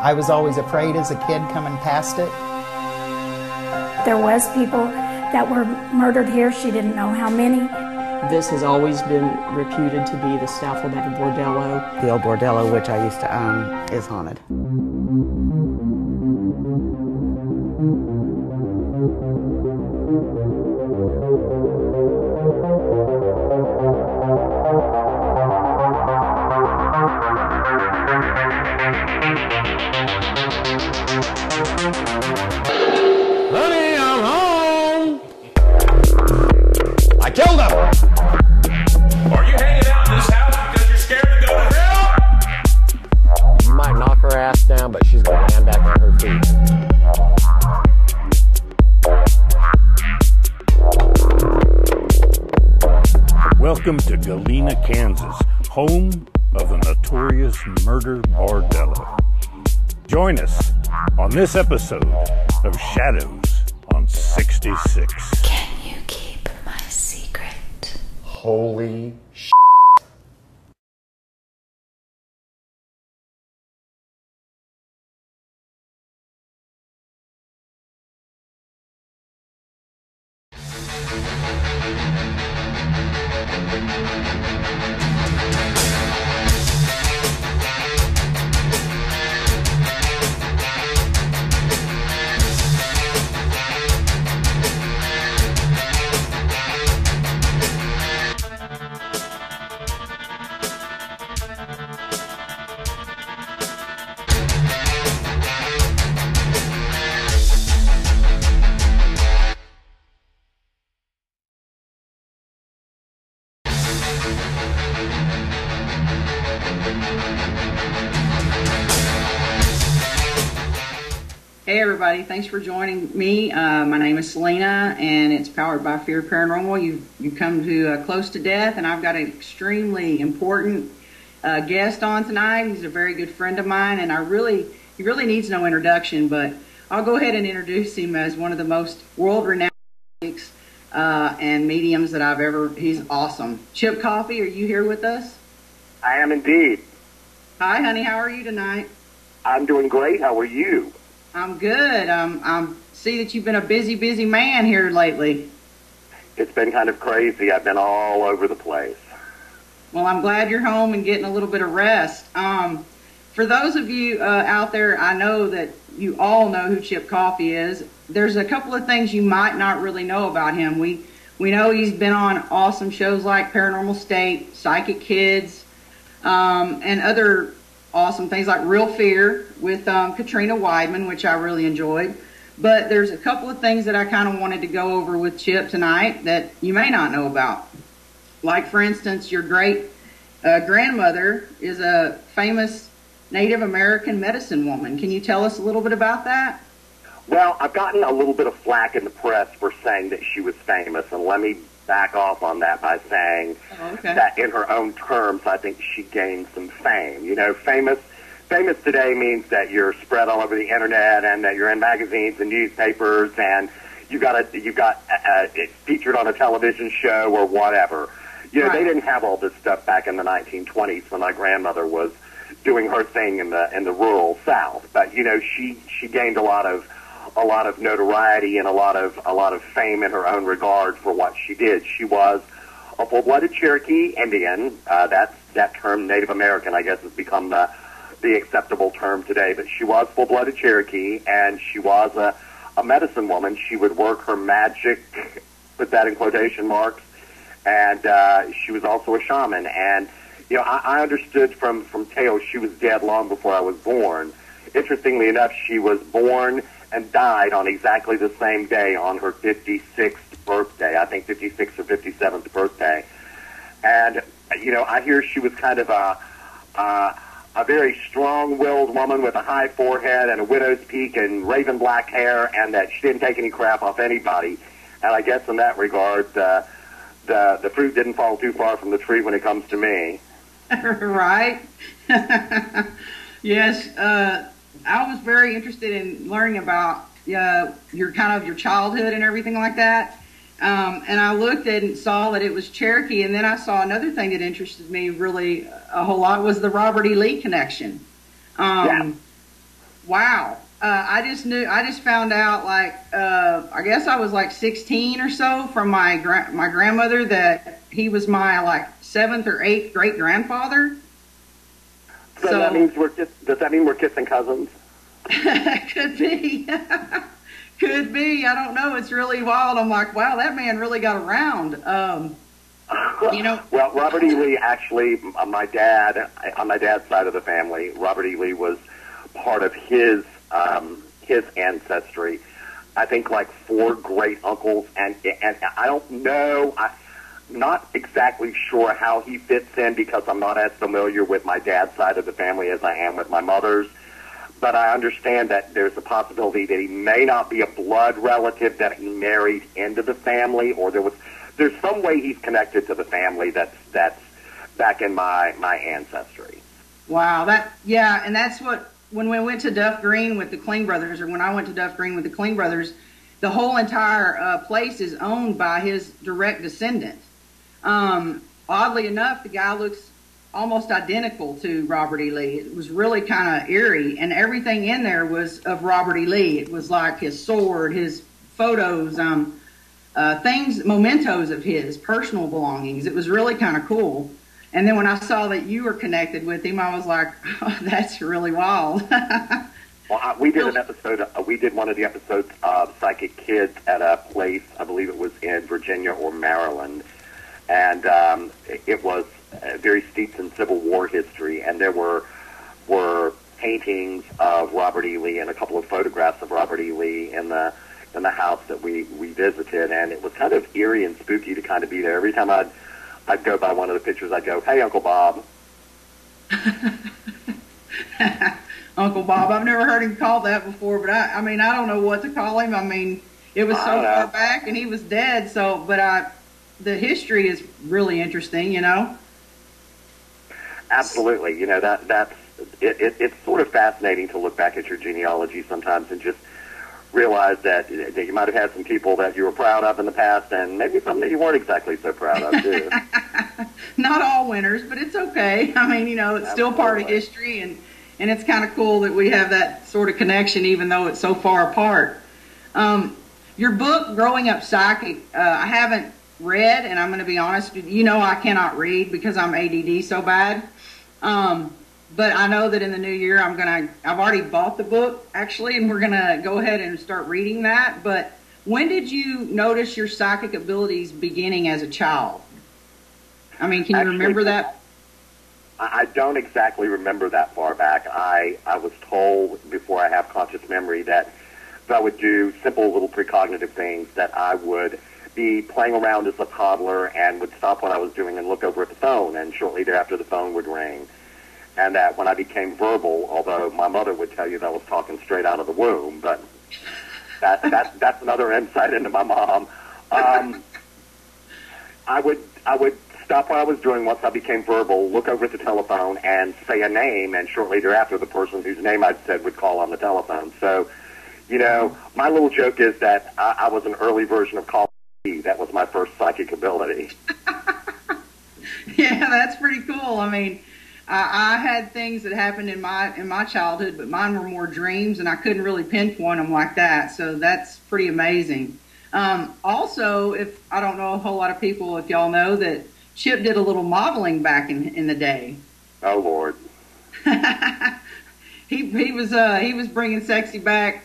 I was always afraid as a kid coming past it. There was people that were murdered here. She didn't know how many. This has always been reputed to be the Stafford bordello. The old bordello, which I used to own, is haunted. Honey, I'm home. I killed him. Are you hanging out in this house because you're scared to go to hell? You might knock her ass down, but she's gonna land back on her feet. Welcome to Galena, Kansas, home of the notorious murder bordello. Join us on this episode of Shadows on 66. Can you keep my secret? Holy shit. Hey everybody, thanks for joining me. My name is Selena and it's powered by Fear Paranormal. You've come to Close to Death, and I've got an extremely important guest on tonight. He's a very good friend of mine, and he really needs no introduction, but I'll go ahead and introduce him as one of the most world-renowned psychics and mediums that I've ever. He's awesome. Chip Coffey, are you here with us? I am indeed. Hi honey, how are you tonight? I'm doing great. How are you? I'm good. I see that you've been a busy man here lately. It's been kind of crazy. I've been all over the place. Well, I'm glad you're home and getting a little bit of rest. For those of you out there, I know that you all know who Chip Coffey is. There's a couple of things you might not really know about him. We know he's been on awesome shows like Paranormal State, Psychic Kids, and other awesome things like Real Fear with Katrina Weidman, which I really enjoyed. But there's a couple of things that I kind of wanted to go over with Chip tonight that you may not know about. Like, for instance, your great grandmother is a famous Native American medicine woman. Can you tell us a little bit about that? Well, I've gotten a little bit of flack in the press for saying that she was famous, and let me back off on that by saying that in her own terms, I think she gained some fame. You know, famous today means that you're spread all over the internet and that you're in magazines and newspapers and you got it's featured on a television show or whatever. You know, They didn't have all this stuff back in the 1920s when my grandmother was doing her thing in the rural South. But you know, she gained a lot of notoriety and a lot of fame in her own regard for what she did. She was a full-blooded Cherokee Indian. That term, Native American, I guess, has become the acceptable term today. But she was full-blooded Cherokee, and she was a medicine woman. She would work her magic, put that in quotation marks, and she was also a shaman. And you know, I understood from tales she was dead long before I was born. Interestingly enough, she was born and died on exactly the same day on her 56th birthday, I think 56th or 57th birthday. And, you know, I hear she was kind of a very strong-willed woman with a high forehead and a widow's peak and raven black hair, and that she didn't take any crap off anybody. And I guess in that regard, the fruit didn't fall too far from the tree when it comes to me. Right? Yes, I was very interested in learning about your childhood and everything like that. And I looked at and saw that it was Cherokee, and then I saw another thing that interested me really a whole lot was the Robert E. Lee connection. Wow. I just found out, like, I guess I was like 16 or so from my grandmother that he was my, like, 7th or 8th great grandfather. So that means does that mean we're kissing cousins? Could be. Could be. I don't know. It's really wild. I'm like, wow, that man really got around. You know. Well, Robert E. Lee, actually, on my dad's side of the family, Robert E. Lee was part of his ancestry. I think like 4 great uncles, and I don't know. I'm not exactly sure how he fits in because I'm not as familiar with my dad's side of the family as I am with my mother's. But I understand that there's a possibility that he may not be a blood relative that he married into the family, or there's some way he's connected to the family that's back in my ancestry. Wow, and that's what, when we went to Duff Green with the Kling brothers, or when I went to Duff Green with the Kling brothers, the whole entire place is owned by his direct descendant. Oddly enough, the guy looks almost identical to Robert E. Lee. It was really kind of eerie, and everything in there was of Robert E. Lee. It was like his sword, his photos, things, mementos of his, personal belongings. It was really kind of cool. And then when I saw that you were connected with him, I was like, oh, that's really wild. Well, we did an episode. We did one of the episodes of Psychic Kids at a place, I believe it was in Virginia or Maryland, and it was very steeped in Civil War history, and there were paintings of Robert E. Lee and a couple of photographs of Robert E. Lee in the house that we visited, and it was kind of eerie and spooky to kind of be there. Every time I'd go by one of the pictures, I'd go, "Hey, Uncle Bob." Uncle Bob. I've never heard him called that before, but I mean, I don't know what to call him. I mean, it was so far back, and he was dead. So, but the history is really interesting, you know. Absolutely, you know that's it's sort of fascinating to look back at your genealogy sometimes and just realize that you might have had some people that you were proud of in the past, and maybe some that you weren't exactly so proud of too. Not all winners, but it's okay. I mean, you know, it's still part of history, and it's kind of cool that we have that sort of connection, even though it's so far apart. Your book, Growing Up Psychic, I haven't read, and I'm going to be honest, you know, I cannot read because I'm ADD so bad. But I know that in the new year, I've already bought the book, actually, and we're going to go ahead and start reading that. But when did you notice your psychic abilities beginning as a child? I mean, can you remember that? I don't exactly remember that far back. I was told before I have conscious memory that if I would do simple little precognitive things, that I would be playing around as a toddler and would stop what I was doing and look over at the phone, and shortly thereafter the phone would ring. And that when I became verbal, although my mother would tell you that I was talking straight out of the womb, but that's another insight into my mom. I would stop what I was doing once I became verbal, look over at the telephone, and say a name, and shortly thereafter the person whose name I'd said would call on the telephone. So, you know, my little joke is that I was an early version of Call. That was my first psychic ability. Yeah, that's pretty cool. I mean, I had things that happened in my childhood, but mine were more dreams, and I couldn't really pinpoint them like that. So that's pretty amazing. Also, if I don't know a whole lot of people, if y'all know that Chip did a little modeling back in the day. Oh Lord. he was bringing sexy back.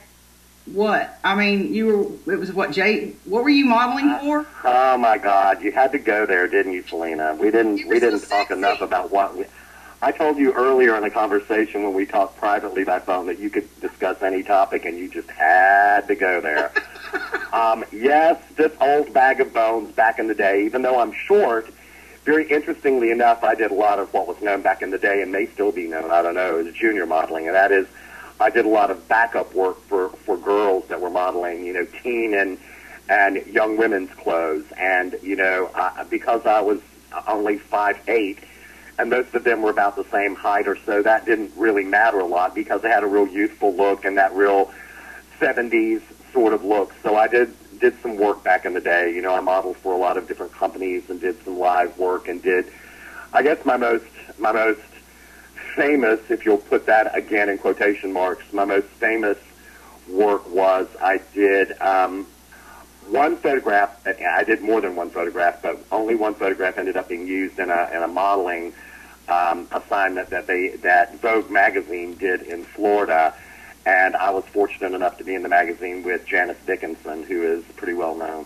What? I mean, what were you modeling for? Oh my God, you had to go there, didn't you, Selena? We didn't talk enough about I told you earlier in the conversation when we talked privately by phone that you could discuss any topic and you just had to go there. Yes, this old bag of bones back in the day, even though I'm short, very interestingly enough, I did a lot of what was known back in the day and may still be known, I don't know, as junior modeling, and that is I did a lot of backup work for girls that were modeling, you know, teen and young women's clothes. And, you know, because I was only 5'8", and most of them were about the same height or so, that didn't really matter a lot because I had a real youthful look and that real 70s sort of look. So I did some work back in the day. You know, I modeled for a lot of different companies and did some live work and did, I guess my most famous, if you'll put that again in quotation marks, my most famous work was I did one photograph. I did more than one photograph, but only one photograph ended up being used in a modeling assignment that Vogue magazine did in Florida, and I was fortunate enough to be in the magazine with Janice Dickinson, who is pretty well known.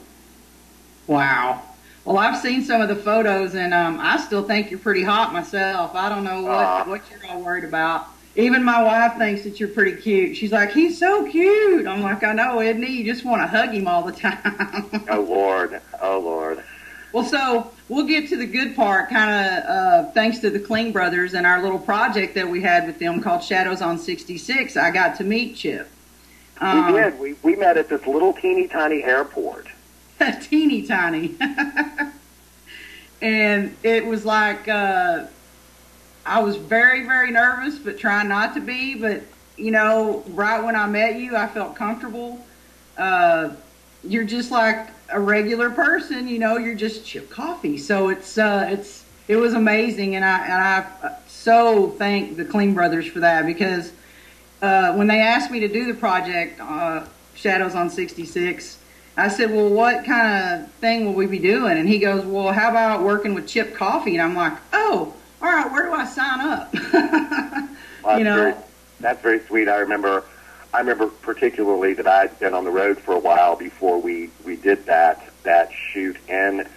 Wow. Well, I've seen some of the photos, and I still think you're pretty hot myself. I don't know what you're all worried about. Even my wife thinks that you're pretty cute. She's like, he's so cute. I'm like, I know, isn't he? You just want to hug him all the time. Oh, Lord. Oh, Lord. Well, so we'll get to the good part, kind of thanks to the Kling brothers and our little project that we had with them called Shadows on 66. I got to meet Chip. We did. We met at this little teeny tiny airport. Teeny tiny. And it was like, I was very, very nervous, but trying not to be. But, you know, right when I met you, I felt comfortable. You're just like a regular person, you know, you're just Chip Coffey. So it was amazing. And I so thank the Kling brothers for that, because when they asked me to do the project, Shadows on 66, I said, well, what kind of thing will we be doing? And he goes, well, how about working with Chip Coffey? And I'm like, oh, all right, where do I sign up? Well, you know, that's very sweet. I remember particularly that I'd been on the road for a while before we did that shoot in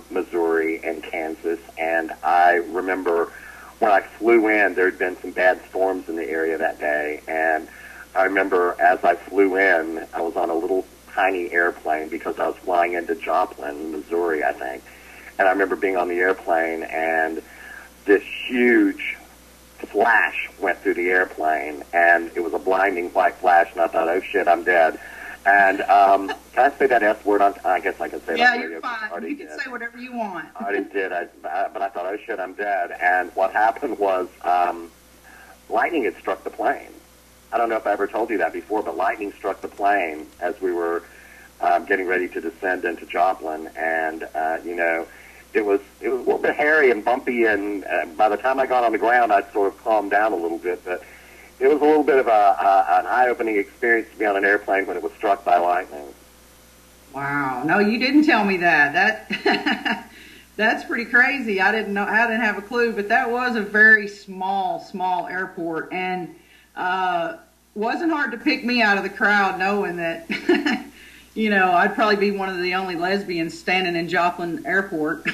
Missouri and Kansas. And I remember when I flew in, there had been some bad storms in the area that day. And I remember as I flew in, I was on a little tiny airplane because I was flying into Joplin, Missouri, I think. And I remember being on the airplane, and this huge flash went through the airplane, and it was a blinding white flash, and I thought, oh, shit, I'm dead. And can I say that S word? I guess I can say that. Yeah, you're fine. You can say whatever you want. I already did, but I thought, oh, shit, I'm dead. And what happened was lightning had struck the plane. I don't know if I ever told you that before, but lightning struck the plane as we were getting ready to descend into Joplin, and you know, it was a little bit hairy and bumpy, and by the time I got on the ground, I'd sort of calmed down a little bit, but it was a little bit of an eye-opening experience to be on an airplane when it was struck by lightning. Wow. No, you didn't tell me that. That's pretty crazy. I didn't have a clue, but that was a very small airport, and wasn't hard to pick me out of the crowd knowing that, you know, I'd probably be one of the only lesbians standing in Joplin Airport.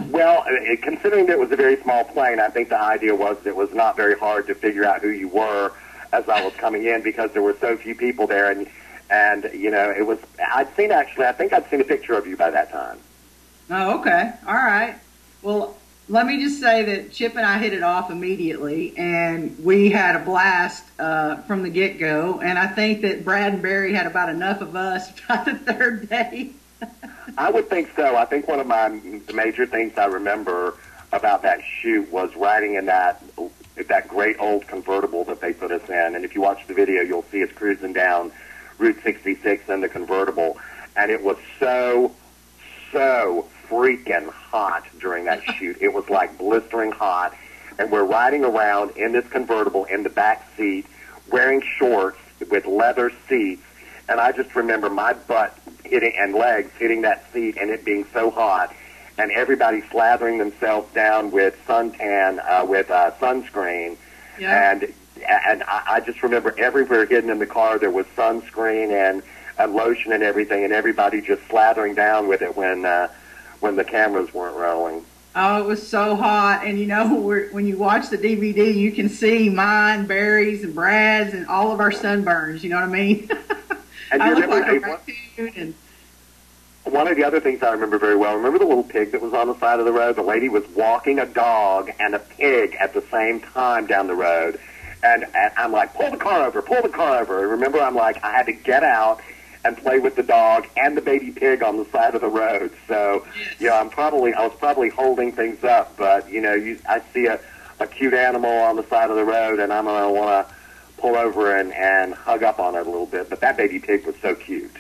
Well, considering that it was a very small plane, I think the idea was that it was not very hard to figure out who you were as I was coming in, because there were so few people there, and you know, it was, I think I'd seen a picture of you by that time. Oh, okay. All right. Well, let me just say that Chip and I hit it off immediately, and we had a blast from the get-go, and I think that Brad and Barry had about enough of us by the third day. I would think so. I think one of the major things I remember about that shoot was riding in that great old convertible that they put us in, and if you watch the video, you'll see us cruising down Route 66 in the convertible, and it was so freaking hot during that shoot. It was like blistering hot, and we're riding around in this convertible in the back seat wearing shorts with leather seats, and I just remember my butt hitting and legs hitting that seat and it being so hot, and everybody slathering themselves down with suntan, with sunscreen. Yeah. And I just remember everywhere hidden in the car there was sunscreen and lotion and everything, and everybody just slathering down with it when the cameras weren't rolling. Oh, it was so hot, and you know, when you watch the DVD, you can see mine, Barry's, and Brad's, and all of our sunburns. You know what I mean? And I you look remember like a raccoon. And one of the other things I remember very well. Remember the little pig that was on the side of the road? The lady was walking a dog and a pig at the same time down the road, and I'm like, pull the car over. And remember, I'm like, I had to get out and play with the dog and the baby pig on the side of the road. So, you know, I was probably holding things up, but you know, I see a cute animal on the side of the road, and I'm gonna want to pull over and hug up on it a little bit. But that baby pig was so cute.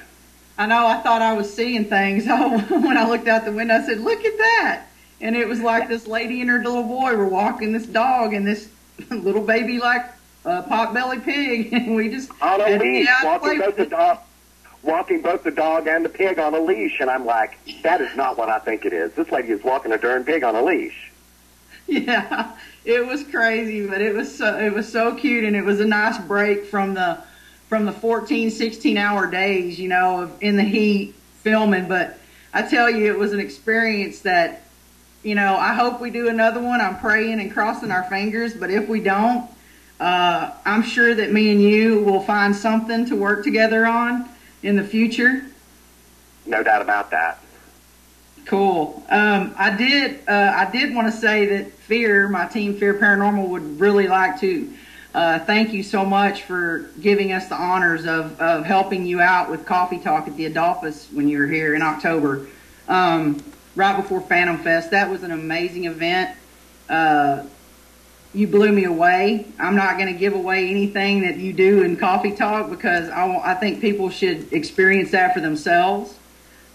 I know. I thought I was seeing things. Oh, when I looked out the window, I said, "Look at that!" And it was like this lady and her little boy were walking this dog and this little baby like pot-bellied pig, and we just on a leash, walking both the dog and the pig on a leash, and I'm like, that is not what I think it is. This lady is walking a darn pig on a leash. Yeah, it was crazy, but it was so cute, and it was a nice break from the 14, 16-hour days, you know, in the heat filming. But I tell you, it was an experience that, you know, I hope we do another one. I'm praying and crossing our fingers, but if we don't, I'm sure that me and you will find something to work together on in the future. No doubt about that. Cool. I did want to say that my team Fear Paranormal would really like to thank you so much for giving us the honors of helping you out with Coffee Talk at the Adolphus when you were here in October, right before Phantom Fest. That was an amazing event. You blew me away. I'm not going to give away anything that you do in Coffee Talk because I think people should experience that for themselves.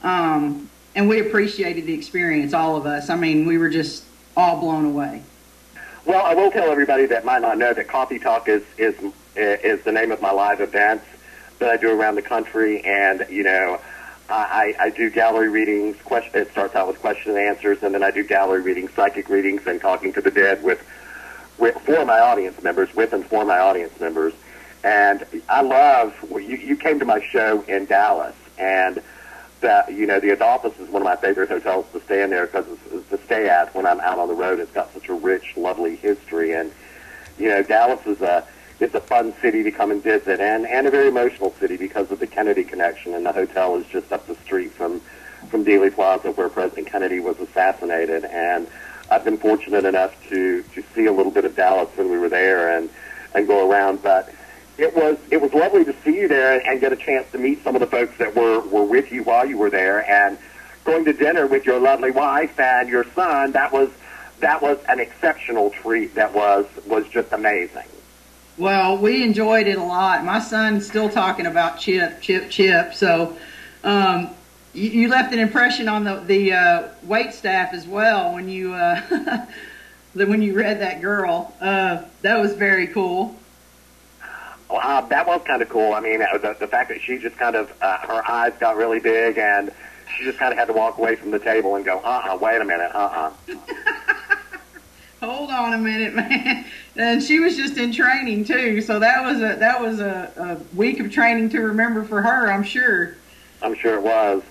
And we appreciated the experience, all of us. I mean, we were just all blown away. Well, I will tell everybody that might not know that Coffee Talk is the name of my live events that I do around the country. And, you know, I do gallery readings. It starts out with question and answers, and then I do gallery readings, psychic readings, and talking to the dead for my audience members. And I love, you came to my show in Dallas, and you know, the Adolphus is one of my favorite hotels to stay in there because to stay at when I'm out on the road. It's got such a rich, lovely history, and you know, Dallas it's a fun city to come and visit, and a very emotional city because of the Kennedy connection. And the hotel is just up the street from Dealey Plaza, where President Kennedy was assassinated. And I've been fortunate enough to see a little bit of Dallas when we were there and go around, but it was lovely to see you there and get a chance to meet some of the folks that were with you while you were there, and going to dinner with your lovely wife and your son. That was an exceptional treat. That was just amazing. Well, we enjoyed it a lot. My son's still talking about Chip. So you left an impression on the wait staff as well when you when you read that girl. That was very cool. That was kind of cool. I mean, the fact that she just kind of, her eyes got really big, and she just kind of had to walk away from the table and go, wait a minute, Hold on a minute, man. And she was just in training too, so that was a week of training to remember for her, I'm sure. I'm sure it was.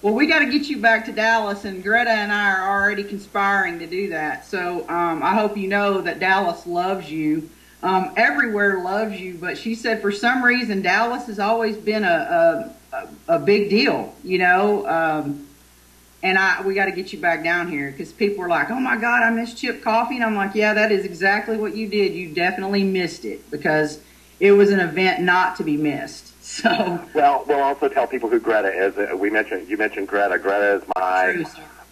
Well, we got to get you back to Dallas, and Greta and I are already conspiring to do that. So I hope you know that Dallas loves you. Everywhere loves you, but she said for some reason Dallas has always been a big deal, you know. And we got to get you back down here because people are like, "Oh my God, I miss Chip Coffey," and I'm like, "Yeah, that is exactly what you did. You definitely missed it because it was an event not to be missed." So well, we'll also tell people who Greta is. You mentioned Greta. Greta is my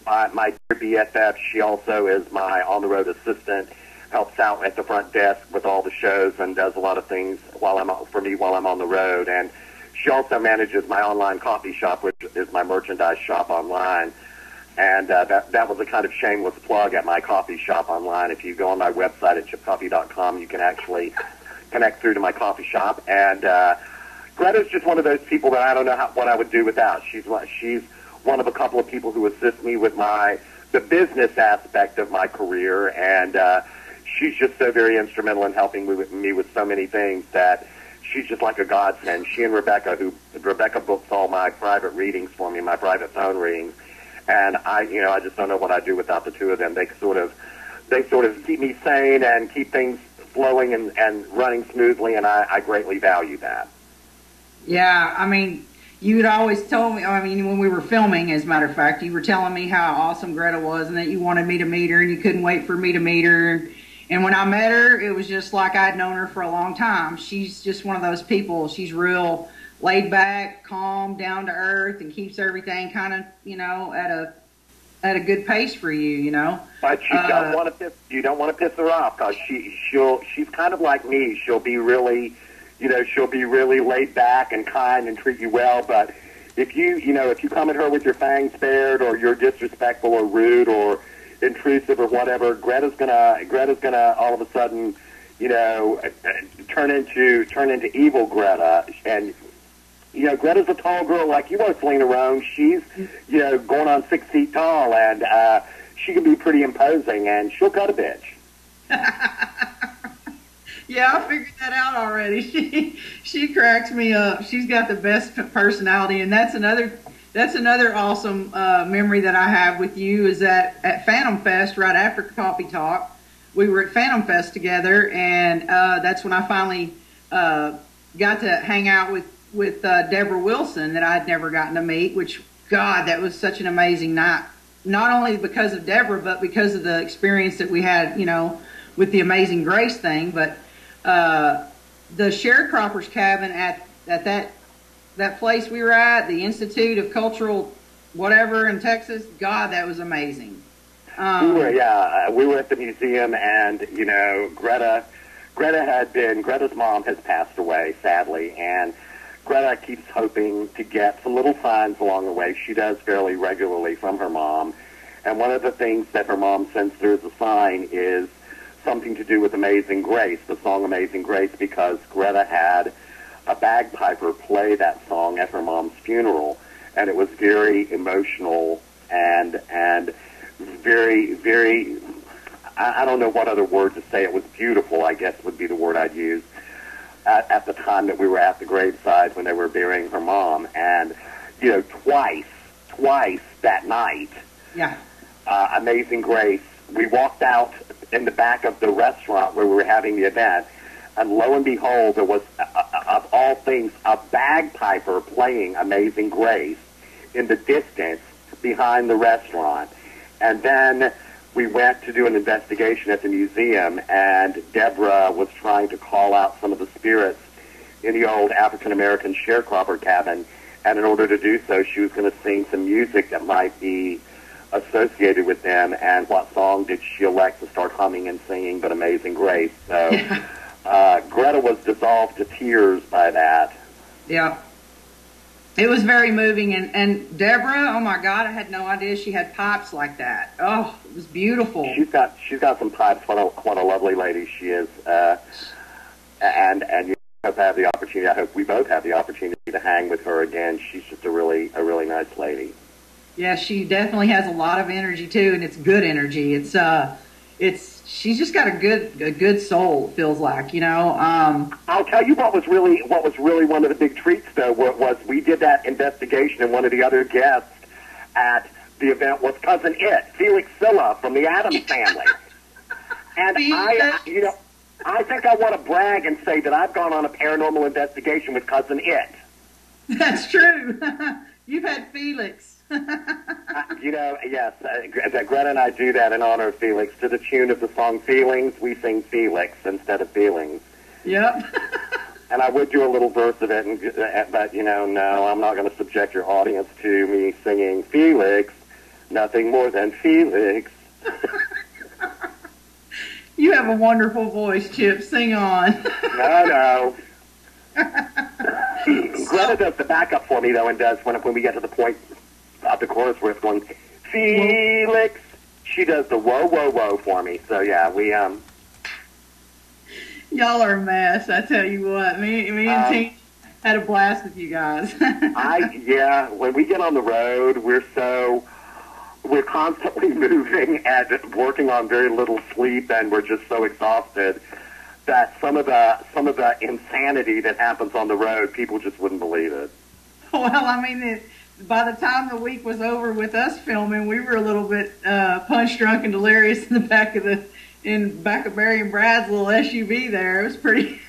dear BFF. She also is my on the road assistant. Helps out at the front desk with all the shows and does a lot of things while I'm on the road. And she also manages my online coffee shop, which is my merchandise shop online. And that was a kind of shameless plug at my coffee shop online. If you go on my website at chipcoffey.com, you can actually connect through to my coffee shop. And Greta's just one of those people that I don't know what I would do without. She's one of a couple of people who assist me with the business aspect of my career, and she's just so very instrumental in helping me with so many things that she's just like a godsend. She and Rebecca books all my private readings for me, my private phone readings, and I just don't know what I'd do without the two of them. They sort of keep me sane and keep things flowing and running smoothly, and I greatly value that. Yeah, I mean, you had always told me, I mean, when we were filming, as a matter of fact, you were telling me how awesome Greta was and that you wanted me to meet her and you couldn't wait for me to meet her. And when I met her, it was just like I'd known her for a long time. She's just one of those people. She's real laid back, calm, down to earth, and keeps everything kind of, you know, at a good pace for you, you know. But you don't want to piss her off because she's kind of like me. She'll be really laid back and kind and treat you well. But if you come at her with your fangs bared, or you're disrespectful or rude, or intrusive or whatever, Greta's gonna all of a sudden, turn into evil Greta. And Greta's a tall girl like you are, Selena Roane. She's going on 6 feet tall, and she can be pretty imposing, and she'll cut a bitch. Yeah, I figured that out already. She cracks me up. She's got the best personality, and that's another awesome memory that I have with you is that at Phantom Fest, right after Coffee Talk, we were at Phantom Fest together, and that's when I finally got to hang out with Deborah Wilson that I'd never gotten to meet, which, God, that was such an amazing night. Not only because of Deborah, but because of the experience that we had, with the Amazing Grace thing, but the sharecroppers cabin at that place we were at, the Institute of Cultural whatever in Texas, God, that was amazing. We were at the museum, and Greta's mom has passed away, sadly, and Greta keeps hoping to get some little signs along the way. She does fairly regularly from her mom, and one of the things that her mom sends through as a sign is something to do with Amazing Grace, the song Amazing Grace, because Greta had a bagpiper play that song at her mom's funeral, and it was very emotional and very, very, I don't know what other word to say. It was beautiful, I guess would be the word I'd use, at the time that we were at the graveside when they were burying her mom. And, twice that night, Amazing Grace, we walked out in the back of the restaurant where we were having the event, and lo and behold, there was, of all things, a bagpiper playing Amazing Grace in the distance behind the restaurant. And then we went to do an investigation at the museum, and Deborah was trying to call out some of the spirits in the old African-American sharecropper cabin, and in order to do so, she was going to sing some music that might be associated with them. And what song did she elect to start humming and singing but Amazing Grace? So Greta was dissolved to tears by that. Yeah. It was very moving, and Deborah, oh my God, I had no idea she had pipes like that. Oh, it was beautiful. She's got some pipes. What a lovely lady she is. And you have the opportunity. I hope we both have the opportunity to hang with her again. She's just a really nice lady. Yeah, she definitely has a lot of energy too, and it's good energy. She's just got a good soul. It feels like, I'll tell you what was really one of the big treats though was we did that investigation, and one of the other guests at the event was Cousin It, Felix Silla from the Addams Family. And I think I want to brag and say that I've gone on a paranormal investigation with Cousin It. That's true. You've had Felix. Yes, Greta and I do that in honor of Felix. To the tune of the song Feelings, we sing Felix instead of Feelings. Yep. And I would do a little verse of it, but, no, I'm not going to subject your audience to me singing Felix, nothing more than Felix. You have a wonderful voice, Chip. Sing on. No. Greta does the backup for me, though, and does when we get to the point of the chorus where it's going, Felix. She does the whoa, whoa, whoa for me. So, yeah, we, Y'all are a mess, I tell you what. Me and Tina had a blast with you guys. When we get on the road, we're constantly moving and working on very little sleep, and we're just so exhausted that some of the insanity that happens on the road, people just wouldn't believe it. Well, by the time the week was over with us filming, we were a little bit punch drunk and delirious in the back of Barry and Brad's little SUV there. It was pretty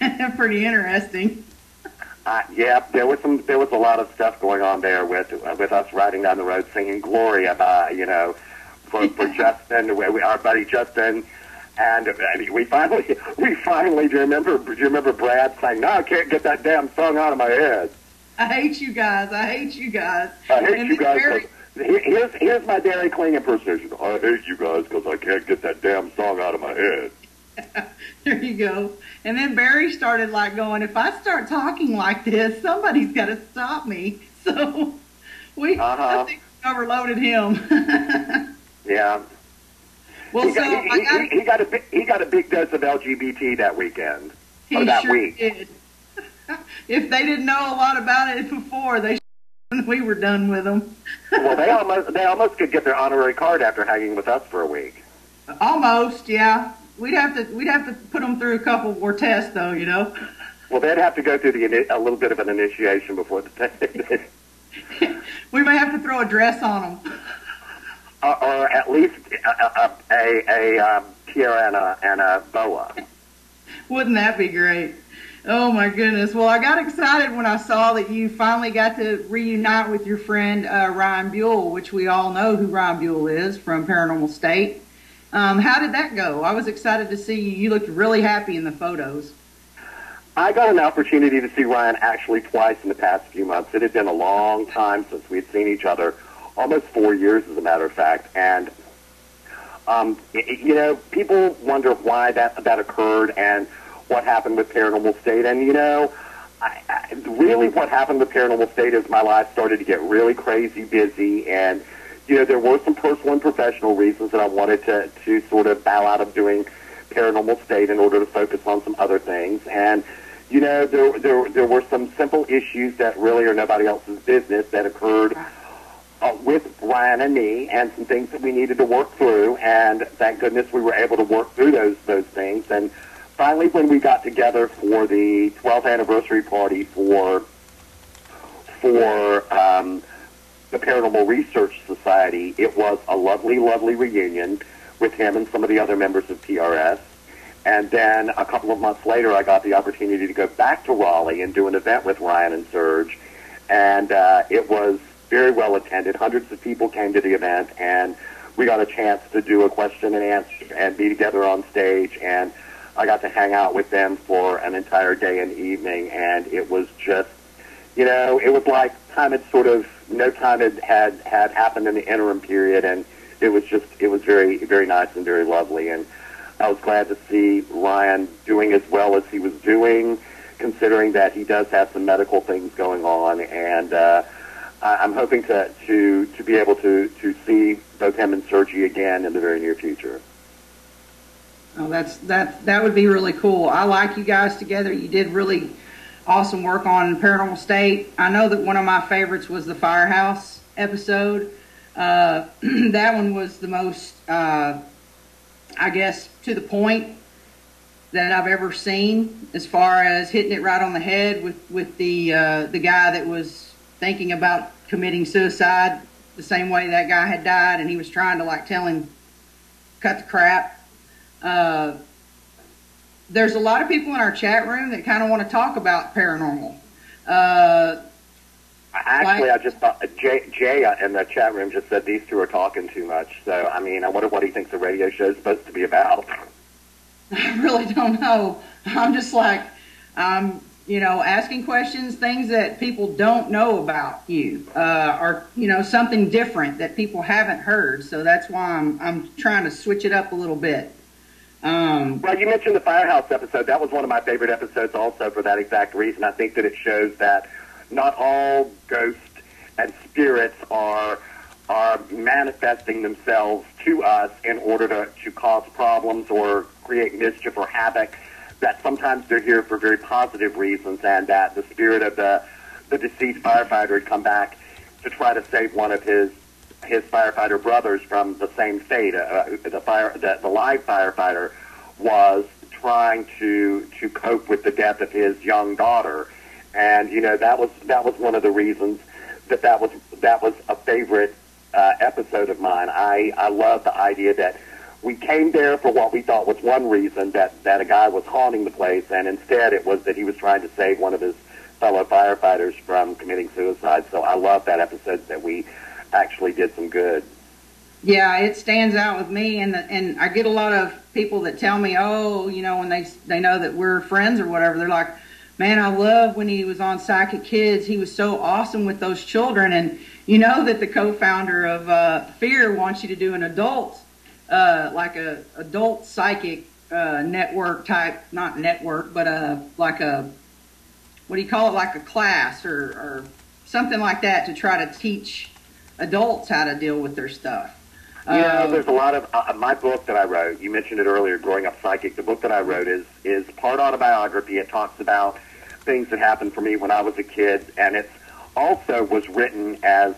interesting. There was a lot of stuff going on there with us riding down the road singing Gloria by, for Justin, our buddy Justin. And we finally, do you remember Brad saying, "No, I can't get that damn song out of my head." I hate you guys. I hate you guys. Here's my Dairy Queen impersonation. I hate you guys because I can't get that damn song out of my head. There you go. And then Barry started going, if I start talking like this, somebody's got to stop me. So I think we overloaded him. Yeah. Well, he got a big dose of LGBT that weekend. He that sure week. did. If they didn't know a lot about it before, we were done with them. Well, they almost could get their honorary card after hanging with us for a week. Almost, yeah. We'd have to put them through a couple more tests, though, you know. Well, they'd have to go through a little bit of an initiation before the test. We may have to throw a dress on them. Or at least a tiara and a boa. Wouldn't that be great? Oh, my goodness. Well, I got excited when I saw that you finally got to reunite with your friend Ryan Buell, which we all know who Ryan Buell is from Paranormal State. How did that go? I was excited to see you. You looked really happy in the photos. I got an opportunity to see Ryan actually twice in the past few months. It had been a long time since we had seen each other, almost 4 years, as a matter of fact. And, you know, people wonder why that occurred and what happened with Paranormal State. And, you know, really what happened with Paranormal State is my life started to get really crazy busy. And, you know, there were some personal and professional reasons that I wanted to sort of bow out of doing Paranormal State in order to focus on some other things. And, you know, there were some simple issues that really are nobody else's business that occurred with Ryan and me, and some things that we needed to work through. And thank goodness we were able to work through those things. And finally, when we got together for the 12th anniversary party for the Paranormal Research Society, it was a lovely, lovely reunion with him and some of the other members of PRS. And then a couple of months later, I got the opportunity to go back to Raleigh and do an event with Ryan and Serge. And it was very well attended. Hundreds of people came to the event, and we got a chance to do a question and answer and be together on stage. And I got to hang out with them for an entire day and evening. And it was just, you know, it was like time had sort of, no time had happened in the interim period. And it was very, very nice and very lovely. And I was glad to see Ryan doing as well as he was doing, considering that he does have some medical things going on. And I'm hoping to be able to see both him and Sergi again in the very near future. Oh, that would be really cool. I like you guys together. You did really awesome work on Paranormal State. I know that one of my favorites was the Firehouse episode. That one was the most, I guess, to the point that I've ever seen, as far as hitting it right on the head with the guy that was thinking about committing suicide the same way that guy had died, and he was trying to like tell him cut the crap. There's a lot of people in our chat room that kind of want to talk about paranormal. Actually, I just thought Jay in the chat room just said these two are talking too much. So, I mean, I wonder what he thinks the radio show is supposed to be about. I really don't know. I'm just like, you know, asking questions, things that people don't know about you, or, you know, something different that people haven't heard. So that's why I'm trying to switch it up a little bit. Well, you mentioned the Firehouse episode. That was one of my favorite episodes also for that exact reason. I think that it shows that not all ghosts and spirits are manifesting themselves to us in order to cause problems or create mischief or havoc, that sometimes they're here for very positive reasons, and that the spirit of the deceased firefighter had come back to try to save one of his firefighter brothers from the same fate. The live firefighter was trying to cope with the death of his young daughter. And, you know, that was one of the reasons that was a favorite episode of mine. I love the idea that we came there for what we thought was one reason, that a guy was haunting the place, and instead it was that he was trying to save one of his fellow firefighters from committing suicide. So I love that episode, that we actually did some good. Yeah, it stands out with me, and I get a lot of people that tell me, oh, you know, when they know that we're friends or whatever, they're like, man, I love when he was on Psychic Kids. He was so awesome with those children. And you know that the co-founder of Fear wants you to do an adult, like a adult psychic network type, not network, but like a, what do you call it, like a class or something like that, to try to teach adults how to deal with their stuff. There's a lot of my book that I wrote. You mentioned it earlier, Growing Up Psychic. The book that I wrote is part autobiography. It talks about things that happened for me when I was a kid, and it also was written as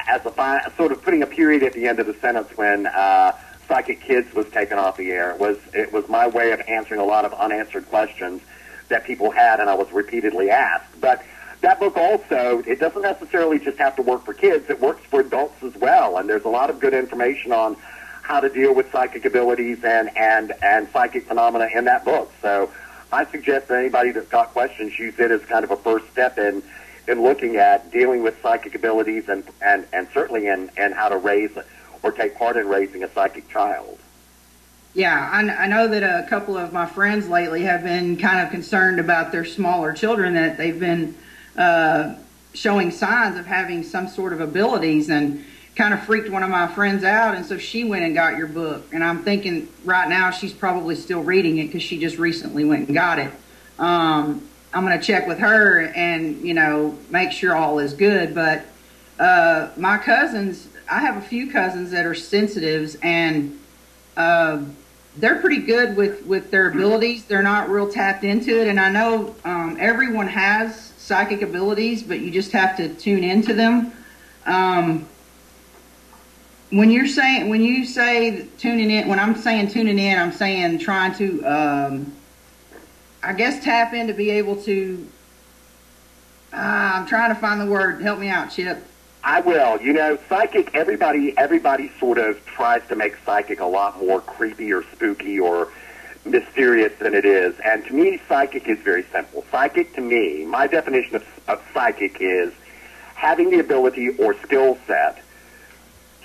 as a sort of putting a period at the end of the sentence when Psychic Kids was taken off the air. It was my way of answering a lot of unanswered questions that people had, and I was repeatedly asked. But that book also, it doesn't necessarily just have to work for kids. It works for adults as well. And there's a lot of good information on how to deal with psychic abilities and psychic phenomena in that book. So I suggest that anybody that's got questions use it as kind of a first step in looking at dealing with psychic abilities and certainly in how to raise or take part in raising a psychic child. Yeah, I know that a couple of my friends lately have been kind of concerned about their smaller children, that they've been showing signs of having some sort of abilities, and kind of freaked one of my friends out, and so she went and got your book. And I'm thinking right now she's probably still reading it because she just recently went and got it. I'm going to check with her and, make sure all is good. But my cousins, I have a few cousins that are sensitives, and they're pretty good with their abilities. They're not real tapped into it. And I know everyone has psychic abilities, but you just have to tune into them. When you say tuning in, when I'm saying tuning in, I'm saying trying to, I guess, tap in to be able to, I'm trying to find the word. Help me out, Chip. I will. Psychic, everybody sort of tries to make psychic a lot more creepy or spooky or mysterious than it is. And to me, psychic is very simple. Psychic, to me, my definition of psychic is having the ability or skill set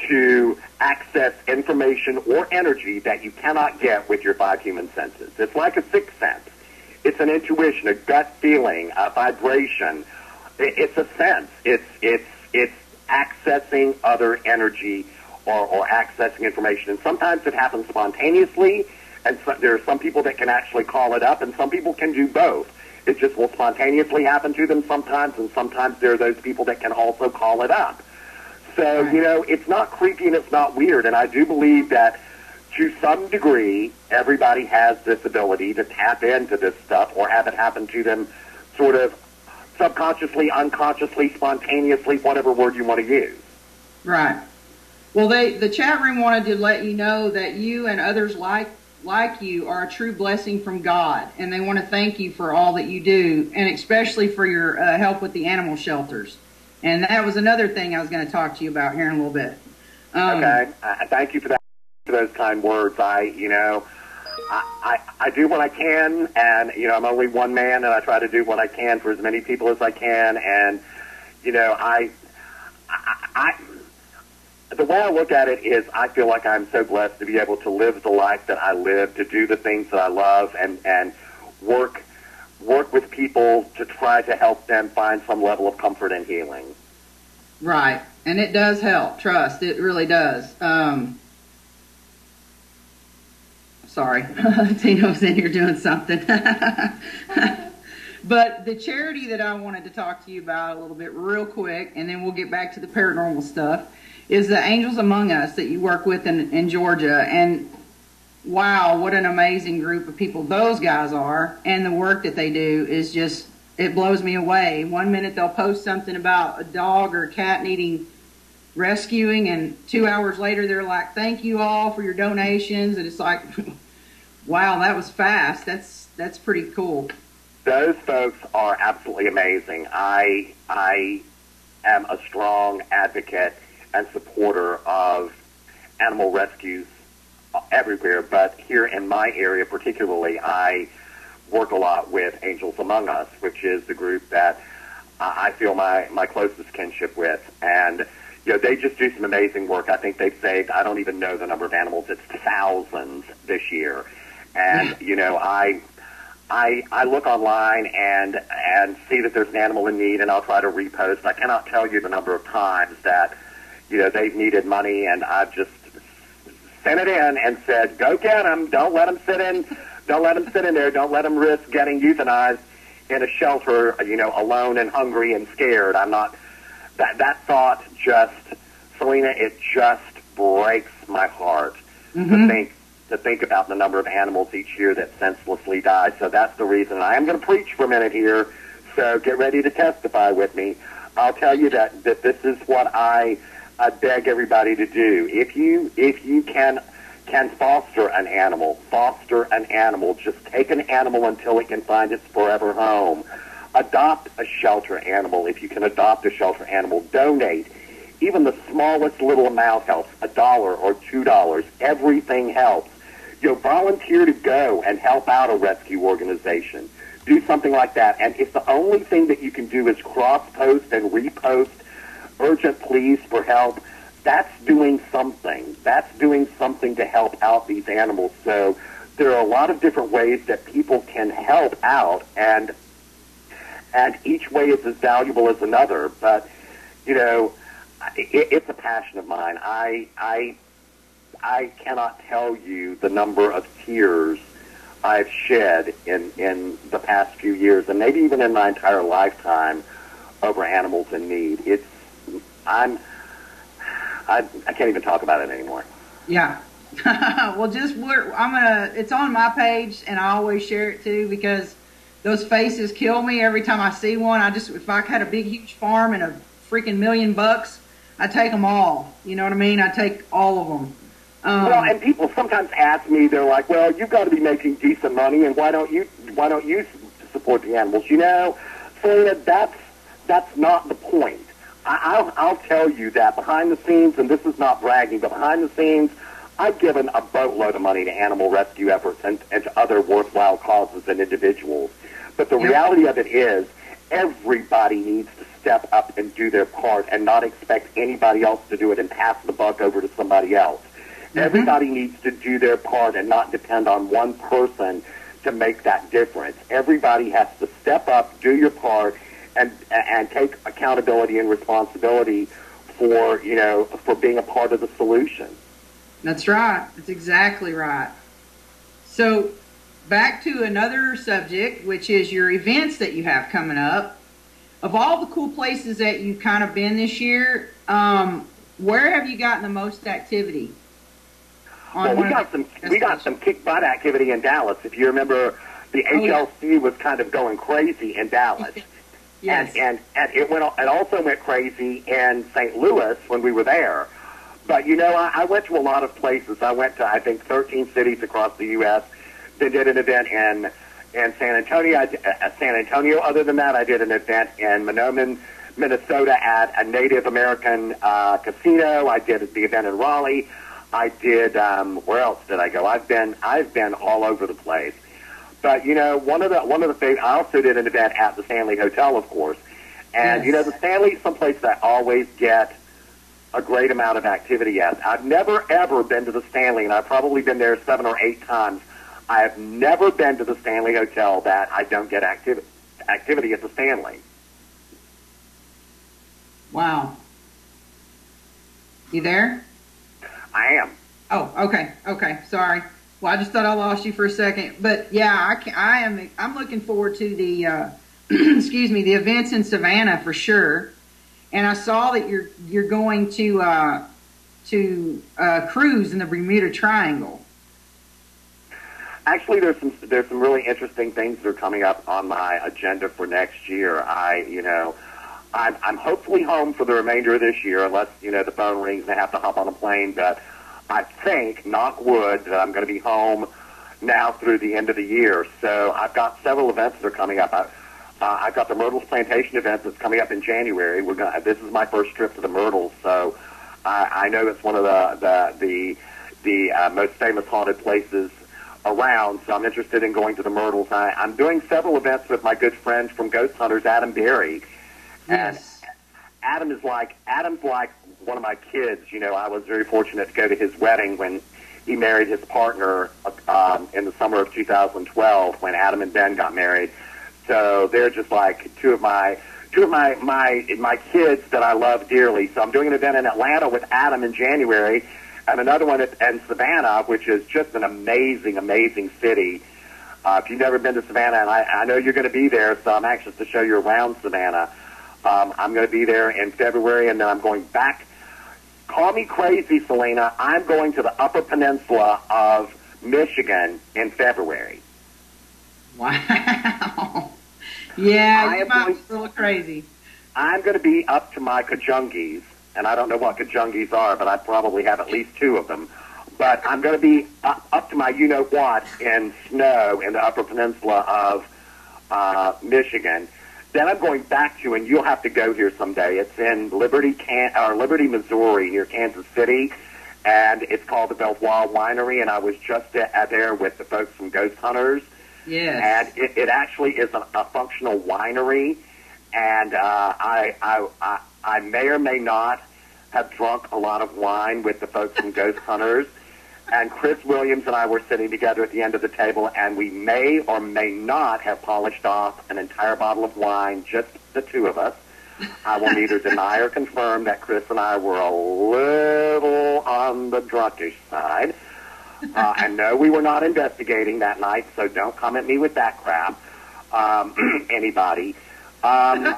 to access information or energy that you cannot get with your five human senses. It's like a sixth sense. It's an intuition, a gut feeling, a vibration. It's a sense. It's accessing other energy or accessing information. And sometimes it happens spontaneously, and there are some people that can actually call it up, and some people can do both. It just will spontaneously happen to them sometimes, and sometimes there are those people that can also call it up. So, it's not creepy and it's not weird, and I do believe that to some degree, everybody has this ability to tap into this stuff or have it happen to them sort of subconsciously, unconsciously, spontaneously, whatever word you want to use. Right. Well, the chat room wanted to let you know that you and others like you are a true blessing from God, and they want to thank you for all that you do, and especially for your help with the animal shelters. And that was another thing I was going to talk to you about here in a little bit. Okay. Thank you for that, for those kind words. I do what I can, and, I'm only one man, and I try to do what I can for as many people as I can. And, the way I look at it is I feel like I'm so blessed to be able to live the life that I live, to do the things that I love, and work with people to try to help them find some level of comfort and healing. Right. And it does help. Trust. It really does. Sorry. Tino's in here doing something. But the charity that I wanted to talk to you about a little bit real quick, and then we'll get back to the paranormal stuff, is the Angels Among Us that you work with in Georgia. And wow, what an amazing group of people those guys are, and the work that they do is just, it blows me away. 1 minute they'll post something about a dog or a cat needing rescuing, and 2 hours later they're like, thank you all for your donations, and it's like, wow, that was fast. That's pretty cool. Those folks are absolutely amazing. I am a strong advocate and supporter of animal rescues everywhere, but here in my area particularly, I work a lot with Angels Among Us, which is the group that I feel my closest kinship with. And, they just do some amazing work. I think they've saved, I don't even know the number of animals, it's thousands this year. And, I look online and see that there's an animal in need, and I'll try to repost. I cannot tell you the number of times that, they've needed money, and I've just sent it in and said, go get them. Don't let them sit in. Don't let them sit in there. Don't let them risk getting euthanized in a shelter, alone and hungry and scared. I'm not, that thought just, Selena, it just breaks my heart to think about the number of animals each year that senselessly die. So that's the reason. I am going to preach for a minute here, so get ready to testify with me. I'll tell you that this is what I beg everybody to do. If you can foster an animal. Just take an animal until it can find its forever home. Adopt a shelter animal if you can adopt a shelter animal. Donate. Even the smallest little amount helps. $1 or $2. Everything helps. Volunteer to go and help out a rescue organization. Do something like that. And if the only thing that you can do is cross-post and repost urgent pleas for help, that's doing something. That's doing something to help out these animals. So there are a lot of different ways that people can help out, and each way is as valuable as another. But, it's a passion of mine. I cannot tell you the number of tears I've shed in the past few years, and maybe even in my entire lifetime, over animals in need. I can't even talk about it anymore. Yeah. Well, it's on my page, and I always share it too, because those faces kill me every time I see one. If I had a big, huge farm and a freaking $1 million, I'd take them all. You know what I mean? I'd take all of them. Well, and people sometimes ask me, they're like, well, you've got to be making decent money, and why don't you support the animals? Selena, that's not the point. I'll tell you that behind the scenes, and this is not bragging, but behind the scenes, I've given a boatload of money to animal rescue efforts and to other worthwhile causes and individuals. But the reality of it is, everybody needs to step up and do their part and not expect anybody else to do it and pass the buck over to somebody else. Everybody needs to do their part and not depend on one person to make that difference. Everybody has to step up, do your part, and take accountability and responsibility for being a part of the solution. That's right. That's exactly right. So back to another subject, which is your events that you have coming up. Of all the cool places that you've kind of been this year, where have you gotten the most activity? Well, we got some kick butt activity in Dallas. If you remember, the HLC was kind of going crazy in Dallas. Yes. And it also went crazy in St. Louis when we were there. But, I went to a lot of places. I went to, I think, 13 cities across the U.S. Then did an event in San Antonio. Other than that, I did an event in Monoman, Minnesota at a Native American casino. I did the event in Raleigh. I did, where else did I go? I've been all over the place. But, one of the things, I also did an event at the Stanley Hotel, of course. And, the Stanley's someplace that I always get a great amount of activity at. I've never, ever been to the Stanley, and I've probably been there 7 or 8 times. I have never been to the Stanley Hotel that I don't get activity at the Stanley. Wow. You there? I am. Oh, okay. Sorry. Well, I just thought I lost you for a second. But yeah, I'm looking forward to the the events in Savannah for sure. And I saw that you're going to cruise in the Bermuda Triangle. Actually, there's some really interesting things that are coming up on my agenda for next year. I'm hopefully home for the remainder of this year, unless the phone rings and I have to hop on a plane. But I think, knock wood, that I'm going to be home now through the end of the year. So I've got several events that are coming up. I've got the Myrtles Plantation event that's coming up in January. This is my first trip to the Myrtles, so I know it's one of the most famous haunted places around. So I'm interested in going to the Myrtles. I'm doing several events with my good friend from Ghost Hunters, Adam Berry. Yes. And Adam's like one of my kids. I was very fortunate to go to his wedding when he married his partner in the summer of 2012 when Adam and Ben got married. So they're just like two of my kids that I love dearly. So I'm doing an event in Atlanta with Adam in January, and another one in Savannah, which is just an amazing, amazing city. If you've never been to Savannah, and I know you're going to be there, so I'm anxious to show you around Savannah. I'm going to be there in February, and then I'm going back call me crazy, Selena. I'm going to the Upper Peninsula of Michigan in February. Wow. Yeah, you might be a little crazy. I'm going to be up to my kajungis, and I don't know what kajungis are, but I probably have at least 2 of them. But I'm going to be up to my you-know-what in snow in the Upper Peninsula of Michigan. Then I'm going back to, and you'll have to go here someday. It's in Liberty, Missouri, near Kansas City, and it's called the Belvoir Winery. And I was just there with the folks from Ghost Hunters. Yes. And it actually is a functional winery, and I may or may not have drunk a lot of wine with the folks from Ghost Hunters. And Chris Williams and I were sitting together at the end of the table, and we may or may not have polished off an entire bottle of wine, just the 2 of us. I will neither deny or confirm that Chris and I were a little on the drunkish side. And no, we were not investigating that night, so don't come at me with that crap, anybody. I'm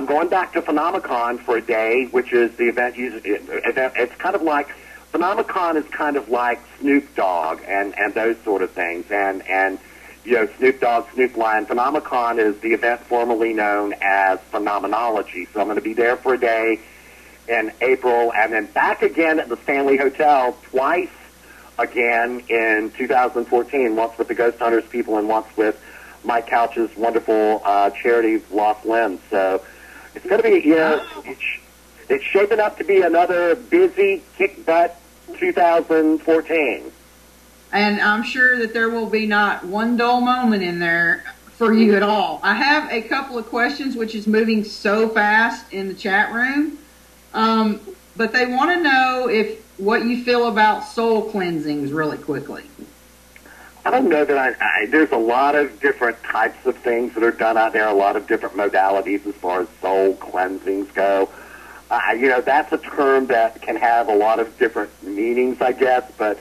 going back to Phenomicon for a day, which is the event. It's kind of like, Phenomicon is kind of like Snoop Dogg and those sort of things. And you know, Snoop Dogg, Snoop Lion. Phenomicon is the event formerly known as Phenomenology. So I'm going to be there for a day in April, and then back again at the Stanley Hotel twice again in 2014, once with the Ghost Hunters people and once with Mike Couch's wonderful charity, Lost Limbs. So it's going to be, you know, it's shaping up to be another busy, kick-butt 2014. And I'm sure that there will be not one dull moment in there for you at all. I have a couple of questions, which is moving so fast in the chat room. But they want to know what you feel about soul cleansings really quickly. I don't know that there's a lot of different types of things that are done out there, a lot of different modalities as far as soul cleansings go. You know, that's a term that can have a lot of different meanings, I guess, but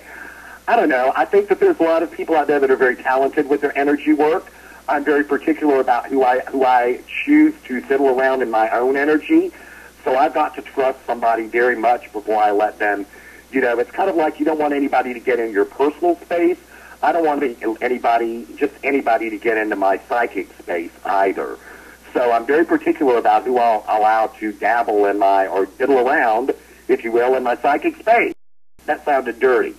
I don't know. I think that there's a lot of people out there that are very talented with their energy work. I'm very particular about who I choose to fiddle around in my own energy. So I've got to trust somebody very much before I let them, you know, it's kind of like you don't want anybody to get in your personal space. I don't want anybody to get into my psychic space either. So I'm very particular about who I'll allow to dabble in or diddle around, if you will, in my psychic space. That sounded dirty.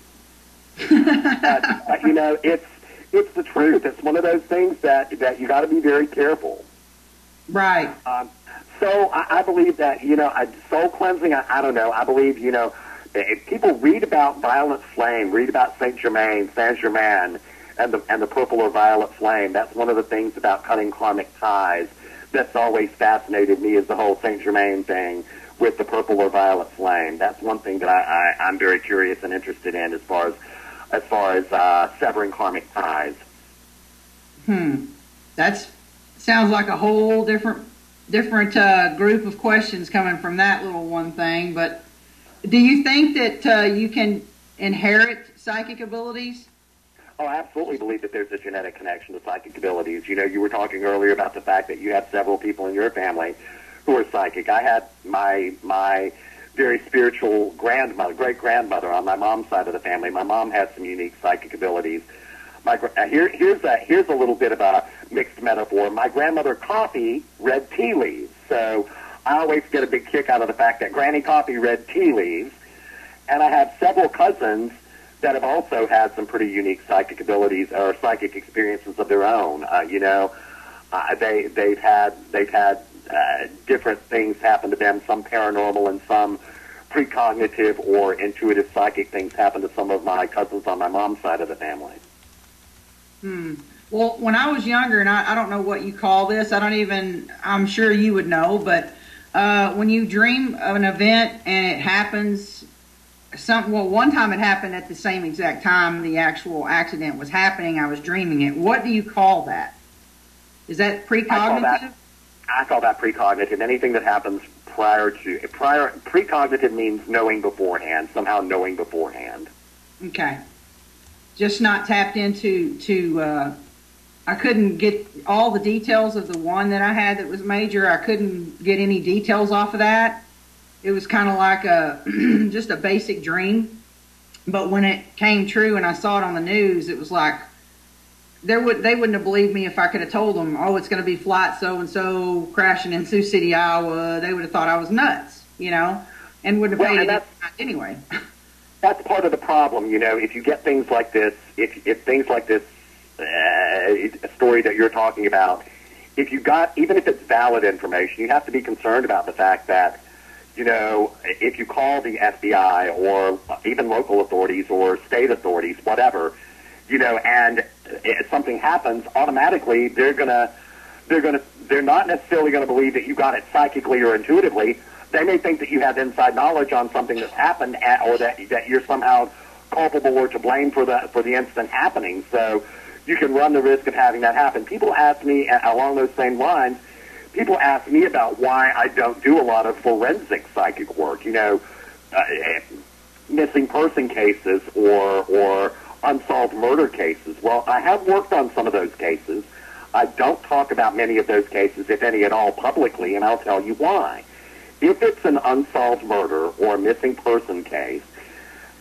But, you know, it's the truth. It's one of those things that you got to be very careful. Right. So I believe that, you know, soul cleansing, I don't know. I believe, you know, if people read about violet flame, read about Saint Germain and the purple or violet flame. That's one of the things about cutting karmic ties that's always fascinated me, is the whole Saint Germain thing with the purple or violet flame. That's one thing that I'm very curious and interested in as far as severing karmic ties. That sounds like a whole different group of questions coming from that little one thing. But do you think that you can inherit psychic abilities? Oh, I absolutely believe that there's a genetic connection to psychic abilities. You know, you were talking earlier about the fact that you have several people in your family who are psychic. I had my very spiritual great-grandmother on my mom's side of the family. My mom has some unique psychic abilities. Here's a little bit of a mixed metaphor. My grandmother Coffey read tea leaves. So I always get a big kick out of the fact that Granny Coffey read tea leaves. And I have several cousins that have also had some pretty unique psychic abilities or psychic experiences of their own. You know, they've had different things happen to them, some paranormal and some precognitive or intuitive psychic things happen to some of my cousins on my mom's side of the family. Well, when I was younger, and I don't know what you call this, I'm sure you would know, but when you dream of an event and it happens, one time it happened at the same exact time the actual accident was happening, I was dreaming it. What do you call that? Is that precognitive? I call that precognitive. Anything that happens precognitive means knowing beforehand, somehow knowing beforehand. Okay. Just not tapped into I couldn't get all the details of the one that I had that was major. I couldn't get any details off of that. it was kind of like a just a basic dream. But when it came true and I saw it on the news, it was like they wouldn't have believed me if I could have told them, oh, it's going to be flight so and so crashing in Sioux City, Iowa. They would have thought I was nuts, and wouldn't have paid it anyway. That's part of the problem, if you get things like this, if things like this story that you're talking about, even if it's valid information, you have to be concerned about the fact that, if you call the FBI or even local authorities or state authorities, whatever, and if something happens, automatically they're not necessarily going to believe that you got it psychically or intuitively. They may think that you have inside knowledge on something that's happened, or that you're somehow culpable or to blame for the incident happening. So you can run the risk of having that happen. People ask me along those same lines. People ask me about why I don't do a lot of forensic psychic work. Missing person cases or unsolved murder cases. Well, I have worked on some of those cases. I don't talk about many of those cases, if any at all, publicly, and I'll tell you why. If it's an unsolved murder or a missing person case,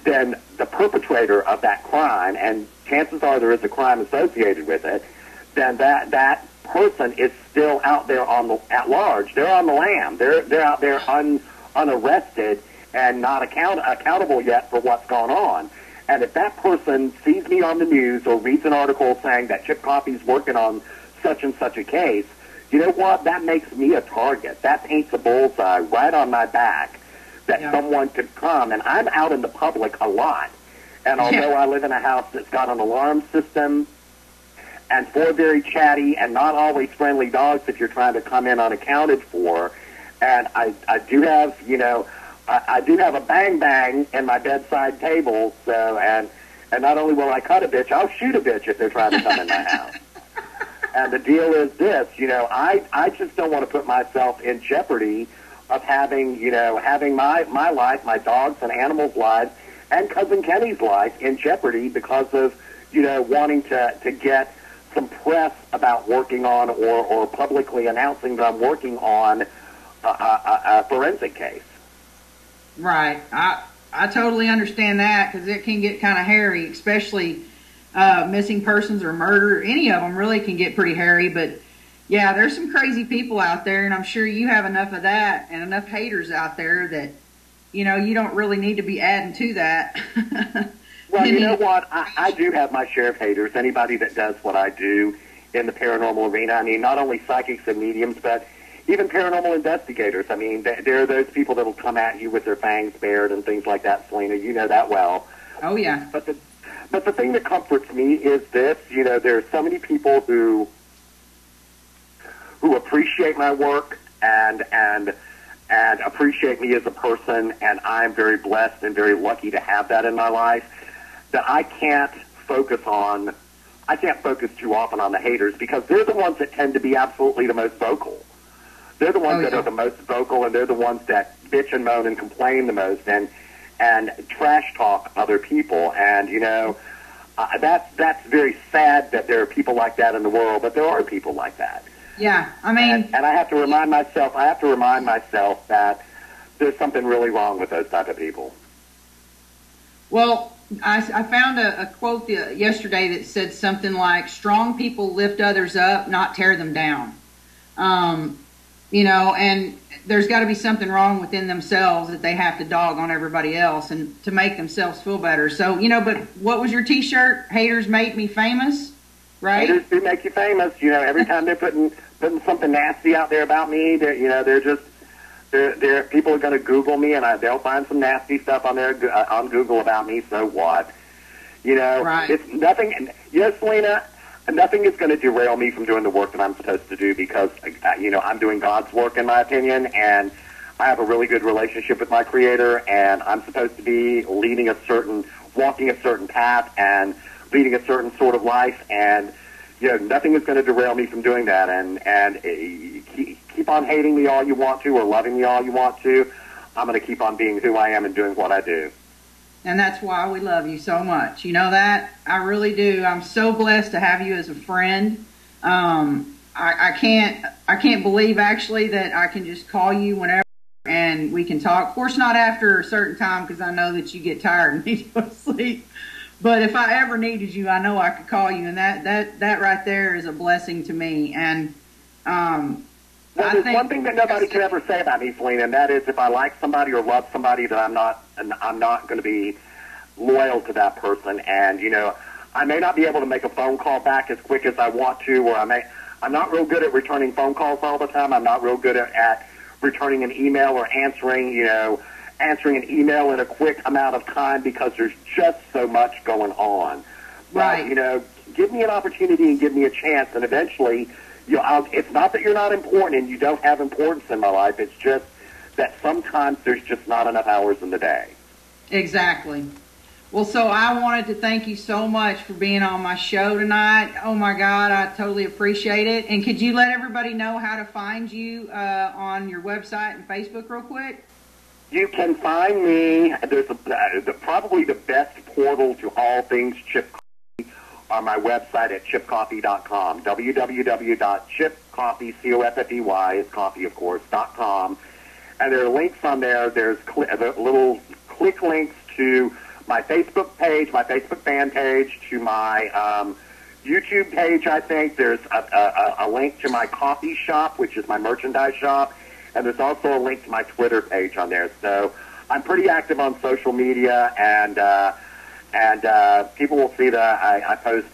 then the perpetrator of that crime, and chances are there is a crime associated with it, then that person is still out there at large. They're on the lam. They're out there unarrested and not accountable yet for what's gone on. And if that person sees me on the news or reads an article saying that Chip Coffey's working on such and such a case, you know what? That makes me a target. That paints a bullseye right on my back that someone could come. And I'm out in the public a lot. And although I live in a house that's got an alarm system and 4 very chatty and not always friendly dogs if you're trying to come in unaccounted for, and I do have, I do have a bang in my bedside table, so, and not only will I cut a bitch, I'll shoot a bitch if they're trying to come in my house. And the deal is this, I just don't want to put myself in jeopardy of having my life, my dogs and animals' lives, and Cousin Kenny's life in jeopardy because of, wanting to get some press about working on or publicly announcing that I'm working on a forensic case. Right. I totally understand that because it can get kind of hairy, especially missing persons or murder. Any of them really can get pretty hairy. But, yeah, there's some crazy people out there, and I'm sure you have enough of that and enough haters out there that, you don't really need to be adding to that. Well, you know what? I do have my share of haters. Anybody that does what I do in the paranormal arena. I mean, not only psychics and mediums, but even paranormal investigators. I mean, there are those people that will come at you with their fangs bared and things like that, Selena. You know that well. Oh, yeah. But the thing that comforts me is this. There are so many people who appreciate my work and appreciate me as a person, and I'm very blessed and very lucky to have that in my life, that I can't focus too often on the haters because they're the ones that tend to be absolutely the most vocal. They're the ones that are the most vocal, and they're the ones that bitch and moan and complain the most and trash talk other people. And, that's very sad that there are people like that in the world, but there are people like that. Yeah, I mean... And I have to remind myself that there's something really wrong with those type of people. Well, I found a quote yesterday that said something like, strong people lift others up, not tear them down. And there's got to be something wrong within themselves that they have to dog on everybody else and to make themselves feel better. So, but what was your T-shirt? Haters make me famous, right? Haters do make you famous. Every time they're putting something nasty out there about me, they're people are going to Google me, and they'll find some nasty stuff on there on Google about me. So what? Right. It's nothing. Selena, nothing is going to derail me from doing the work that I'm supposed to do because I'm doing God's work in my opinion, and I have a really good relationship with my Creator, and I'm supposed to be walking a certain path and leading a certain sort of life, and nothing is going to derail me from doing that. And keep on hating me all you want to or loving me all you want to. I'm going to keep on being who I am and doing what I do. And that's why we love you so much. You know that? I really do. I'm so blessed to have you as a friend. I can't believe actually that I can just call you whenever and we can talk. Of course, not after a certain time because I know that you get tired and need to go to sleep. But if I ever needed you, I know I could call you, and that right there is a blessing to me. And well, there's one thing that nobody can ever say about me, Selena, and that is if I like somebody or love somebody, that I'm not going to be loyal to that person. And you know, I may not be able to make a phone call back as quick as I want to, or I'm not real good at returning phone calls all the time. I'm not real good at returning an email or answering an email in a quick amount of time because there's just so much going on. Right. But, you know, give me an opportunity and give me a chance, and eventually, it's not that you're not important and you don't have importance in my life. It's just that sometimes there's just not enough hours in the day. Exactly. Well, so I wanted to thank you so much for being on my show tonight. Oh, my God, I totally appreciate it. And could you let everybody know how to find you on your website and Facebook real quick? You can find me. There's probably the best portal to all things Chip Coffey on my website at chipcoffey.com, www.chipcoffey, C-O-F-F-E-Y, is coffee, of course, .com. And there are links on there. There's little click links to my Facebook page, my Facebook fan page, to my YouTube page, I think. There's a link to my coffee shop, which is my merchandise shop. And there's also a link to my Twitter page on there. So I'm pretty active on social media, and people will see that I post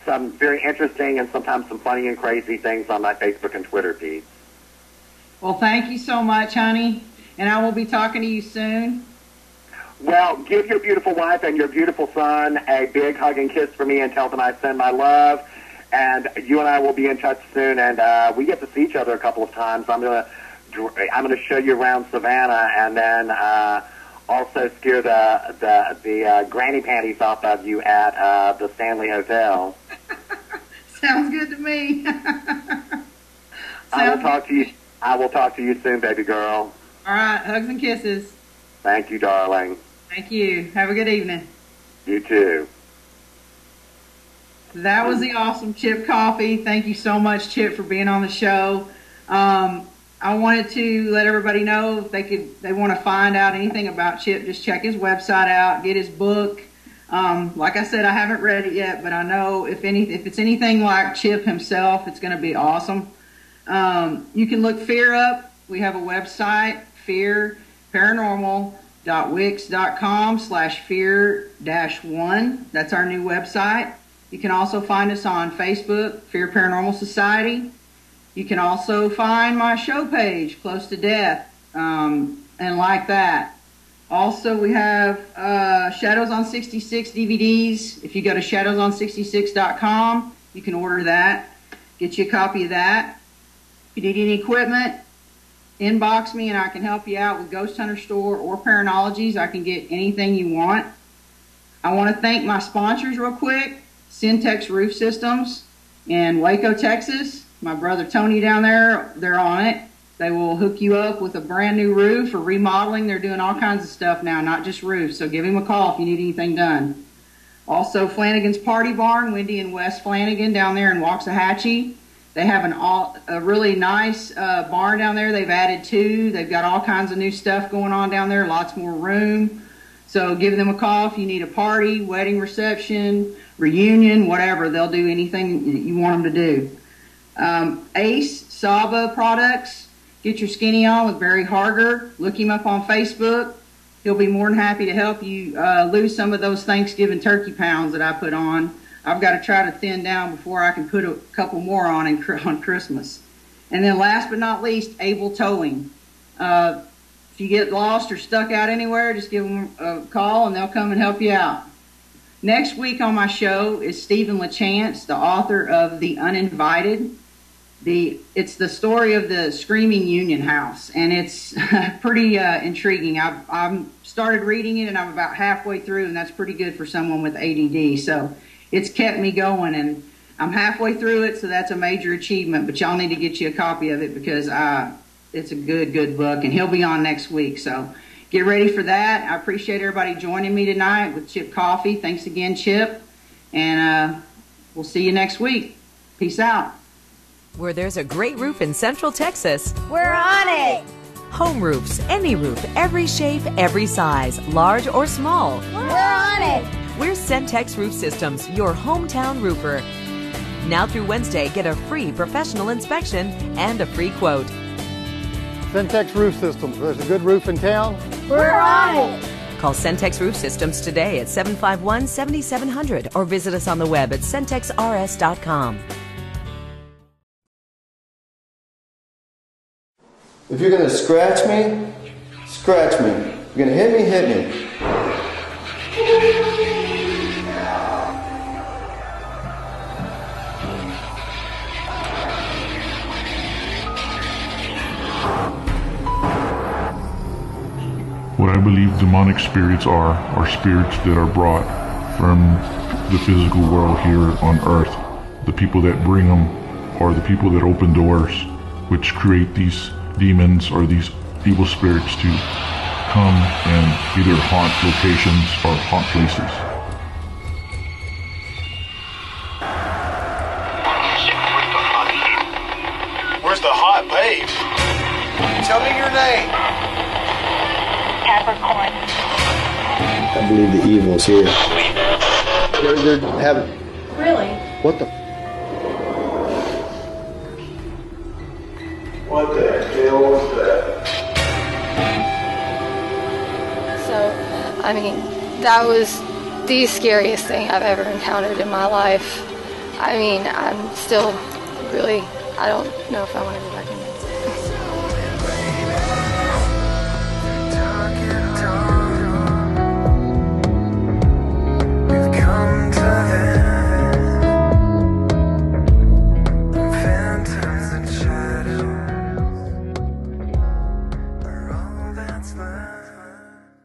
some very interesting and sometimes some funny and crazy things on my Facebook and Twitter feeds. Well, thank you so much, honey, and I will be talking to you soon. Well, give your beautiful wife and your beautiful son a big hug and kiss for me and tell them I send my love. And you and I will be in touch soon, and we get to see each other a couple of times. I'm going to show you around Savannah, and then also scare the granny panties off of you at the Stanley Hotel. Sounds good to me. I will talk to you. I will talk to you soon, baby girl. All right, hugs and kisses. Thank you, darling. Thank you. Have a good evening. You too. That was the awesome Chip Coffey. Thank you so much, Chip, for being on the show. I wanted to let everybody know if they want to find out anything about Chip, just check his website out, get his book. Like I said, I haven't read it yet, but I know if it's anything like Chip himself, it's going to be awesome. You can look Fear up. We have a website, fearparanormal.wix.com/fear-1. That's our new website. You can also find us on Facebook, Fear Paranormal Society. You can also find my show page, Close to Death, and like that. Also, we have Shadows on 66 DVDs. If you go to shadowson66.com, you can order that. Get you a copy of that. If you need any equipment, inbox me and I can help you out with Ghost Hunter Store or Paranologies. I can get anything you want. I want to thank my sponsors real quick. Syntex Roof Systems in Waco, Texas. My brother Tony down there, they're on it. They will hook you up with a brand new roof or remodeling. They're doing all kinds of stuff now, not just roofs. So give him a call if you need anything done. Also, Flanagan's Party Barn, Wendy and Wes Flanagan down there in Waxahachie. They have a really nice barn down there. They've added 2. They've got all kinds of new stuff going on down there, lots more room. So give them a call if you need a party, wedding reception, reunion, whatever. They'll do anything you want them to do. Ace Saba Products. Get your skinny on with Barry Harger. Look him up on Facebook. He'll be more than happy to help you lose some of those Thanksgiving turkey pounds that I put on. I've got to try to thin down before I can put a couple more on on Christmas. And then last but not least, Able Towing. If you get lost or stuck out anywhere, just give them a call and they'll come and help you out. Next week on my show is Stephen LaChance, the author of The Uninvited. It's the story of the Screaming Union House, and it's pretty intriguing. I've started reading it, and I'm about halfway through, and that's pretty good for someone with ADD. So it's kept me going, and I'm halfway through it, so that's a major achievement. But y'all need to get you a copy of it because it's a good book, and he'll be on next week. So get ready for that. I appreciate everybody joining me tonight with Chip Coffey. Thanks again, Chip, and we'll see you next week. Peace out. Where there's a great roof in Central Texas, we're on it. Home roofs, any roof, every shape, every size, large or small. We're on it. We're Centex Roof Systems, your hometown roofer. Now through Wednesday, get a free professional inspection and a free quote. Centex Roof Systems. There's a good roof in town. We're on it. Call Centex Roof Systems today at 751-7700 or visit us on the web at centexrs.com. If you're going to scratch me, scratch me. If you're going to hit me, hit me. What I believe demonic spirits are spirits that are brought from the physical world here on earth. The people that bring them are the people that open doors, which create these demons or these evil spirits to come and either haunt locations or haunt places. Where's the hot babe? Tell me your name. Capricorn. I believe the evil's here. They're having... Really? What the... What the hell was that? So, I mean, that was the scariest thing I've ever encountered in my life. I mean, I'm still really, I don't know if I want to go back